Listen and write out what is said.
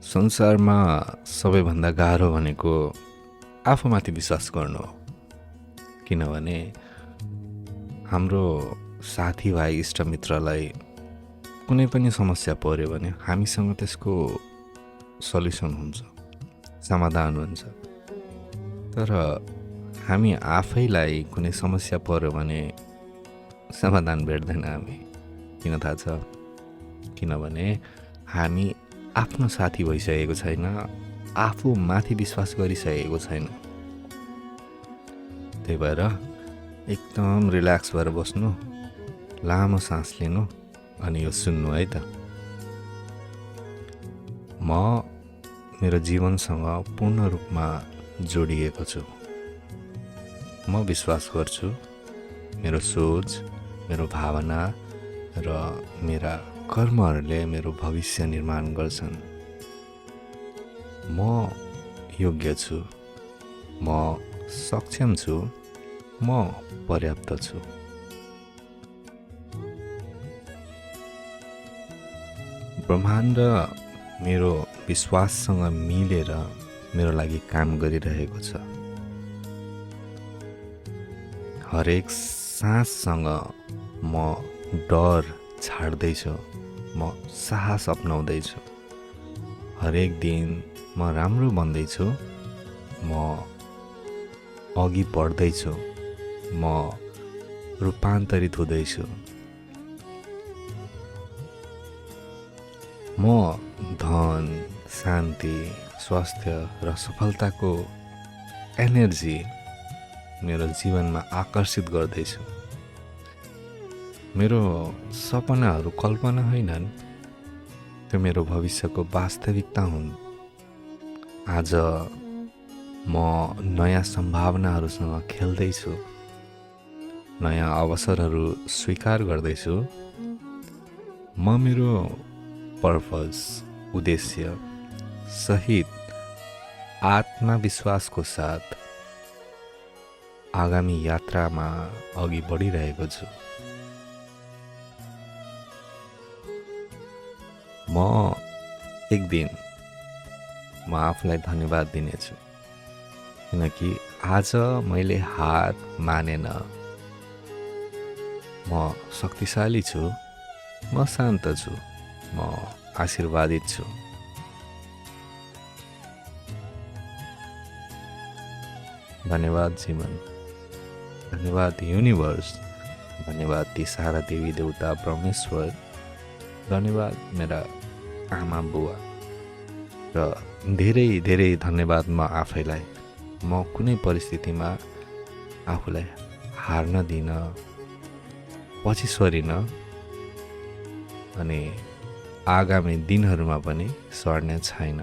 संसारमा सबैभन्दा गाह्रो भनेको आफूमाथि विश्वास गर्नु हो। किनभने हाम्रो साथीभाइ इष्टमित्रलाई कुनै पनि समस्या पर्यो भने हामीसँग त्यसको सल्युसन हुन्छ, समाधान हुन्छ। तर हामी आफैलाई कुनै समस्या पर्यो भने समाधान भेट्दैन हामी। किन थाहा छ? किनभने हामी आफ्नो साथी भइसकेको छैन, आफू माथि विश्वास गरिसकेको छैन। त्यही भएर एकदम रिल्याक्स भएर बस्नु, लामो सास लिनु अनि यो सुन्नु है त। म मेरो जीवनसँग पूर्ण रूपमा जोडिएको छु। म विश्वास गर्छु मेरो सोच, मेरो भावना र मेरा कर्महरूले मेरो भविष्य निर्माण गर्छन्। म योग्य छु, म सक्षम छु, म पर्याप्त छु। ब्रह्माण्ड मेरो विश्वाससँग मिलेर मेरो लागि काम गरिरहेको छ। हरेक साससँग म डर छाड्दैछु, म साहस अपनाउँदैछु। हरेक दिन म राम्रो बन्दैछु, म अघि बढ्दैछु, म रूपान्तरित हुँदैछु। म धन, शान्ति, स्वास्थ्य र सफलताको एनर्जी मेरो जीवनमा आकर्षित गर्दैछु। मेरो सपनाहरू कल्पना होइनन्, त्यो मेरो भविष्यको वास्तविकता हुन्। आज म नयाँ सम्भावनाहरूसँग खेल्दैछु, नयाँ अवसरहरू स्वीकार गर्दैछु। म मेरो पर्पस, उद्देश्य सहित आत्मविश्वासको साथ आगामी यात्रामा अघि बढिरहेको छु। म एक दिन म आफूलाई धन्यवाद दिनेछु, किनकि आज मैले हार मानेन। म शक्तिशाली छु, म शान्त छु, म आशीर्वादित छु। धन्यवाद जीवन, धन्यवाद युनिभर्स, धन्यवाद ती सारा देवी देवता परमेश्वर, धन्यवाद मेरा आमा बुवा र धेरै धेरै धन्यवाद म आफैलाई। म कुनै परिस्थितिमा आफूलाई हार्न दिन, पछि सरिन अनि आगामी दिनहरूमा पनि सर्ने छैन।